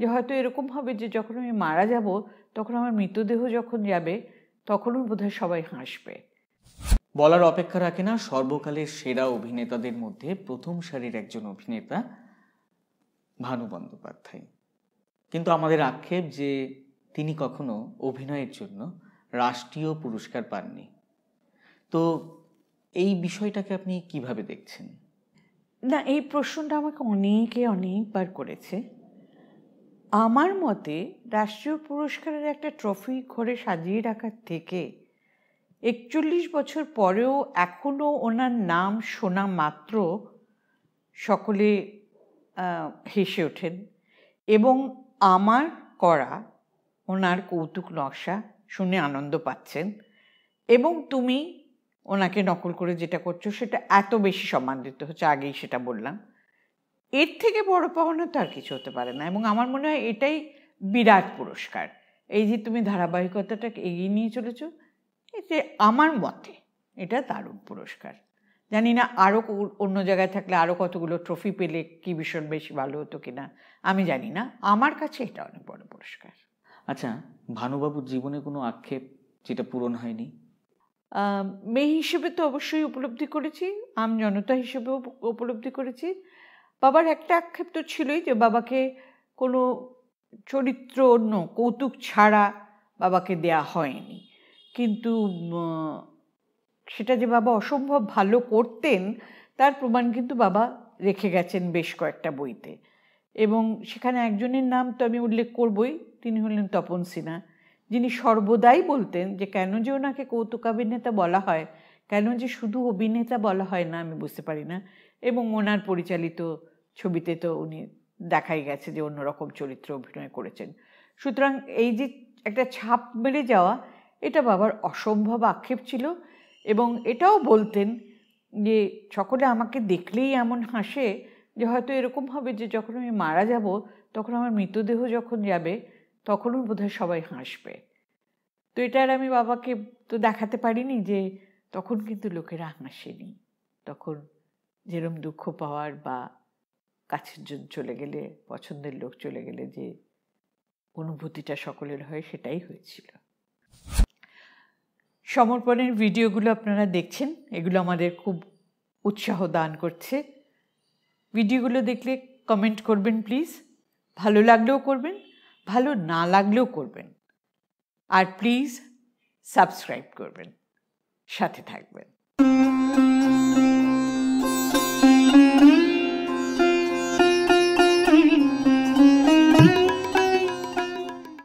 যে হয়তো এরকম হবে যে যখন আমি মারা যাব তখন আমার মৃতদেহ যখন যাবে তখনও বোধহয় সবাই হাসবে। বলার অপেক্ষা রাখে না, সর্বকালের সেরা অভিনেতাদের মধ্যে প্রথম সারির একজন অভিনেতা ভানু বন্দ্যোপাধ্যায়। কিন্তু আমাদের আক্ষেপ যে তিনি কখনো অভিনয়ের জন্য রাষ্ট্রীয় পুরস্কার পাননি। তো এই বিষয়টাকে আপনি কিভাবে দেখছেন? না, এই প্রশ্নটা আমাকে অনেকবার করেছে। আমার মতে রাষ্ট্রীয় পুরস্কারের একটা ট্রফি ঘরে সাজিয়ে রাখার থেকে 41 বছর পরেও এখনও ওনার নাম শোনা মাত্র সকলে হেসে ওঠেন এবং আমার করা ওনার কৌতুক নকশা শুনে আনন্দ পাচ্ছেন এবং তুমি ওনাকে নকল করে যেটা করছো সেটা এত বেশি সম্মান দিতে হচ্ছে, আগেই সেটা বললাম। এর থেকে বড় পাওনা তো আর কিছু হতে পারে না এবং আমার মনে হয় এটাই বিরাট পুরস্কার। এই যে তুমি ধারাবাহিকতাটাকে এগিয়ে নিয়ে চলেছো, এতে আমার মতে এটা দারুণ পুরস্কার। জানি না আরও অন্য জায়গায় থাকলে আরও কতগুলো ট্রফি পেলে কি ভীষণ বেশি ভালো হতো কিনা আমি জানি না, আমার কাছে এটা অনেক বড় পুরস্কার। আচ্ছা, ভানুবাবুর জীবনে কোনো আক্ষেপ যেটা পূরণ হয়নি? মেয়ে হিসেবে তো অবশ্যই উপলব্ধি করেছি, জনতা হিসেবেও উপলব্ধি করেছি। বাবার একটা আক্ষেপ তো ছিলই যে বাবাকে কোনো চরিত্র অন্য কৌতুক ছাড়া বাবাকে দেয়া হয়নি, কিন্তু সেটা যে বাবা অসম্ভব ভালো করতেন তার প্রমাণ কিন্তু বাবা রেখে গেছেন বেশ কয়েকটা বইতে। এবং সেখানে একজনের নাম তো আমি উল্লেখ করবই, তিনি হলেন তপন সিনহা, যিনি সর্বদাই বলতেন যে কেন যে ওনাকে কৌতুকাভিনেতা বলা হয়, কেন যে শুধু অভিনেতা বলা হয় না আমি বুঝতে পারি না। এবং ওনার পরিচালিত ছবিতে তো উনি দেখাই গেছে যে অন্যরকম চরিত্রে অভিনয় করেছেন। সুতরাং এই যে একটা ছাপ মেরে যাওয়া, এটা বাবার অসম্ভব আক্ষেপ ছিল। এবং এটাও বলতেন যে সকলে আমাকে দেখলেই এমন হাসে যে হয়তো এরকম হবে যে যখন আমি মারা যাব তখন আমার মৃতদেহ যখন যাবে তখনও বোধহয় সবাই হাসবে। তো এটা আর আমি বাবাকে তো দেখাতে পারিনি যে তখন কিন্তু লোকেরা হাসেনি। তখন যেরম দুঃখ পাওয়ার বা কাছের জন চলে গেলে, পছন্দের লোক চলে গেলে যে অনুভূতিটা সকলের হয় সেটাই হয়েছিল। সমর্পণের ভিডিওগুলো আপনারা দেখছেন, এগুলো আমাদের খুব উৎসাহ দান করছে। ভিডিওগুলো দেখলে কমেন্ট করবেন প্লিজ, ভালো লাগলেও করবেন, ভালো না লাগলেও করবেন, আর প্লিজ সাবস্ক্রাইব করবেন, সাথে থাকবেন।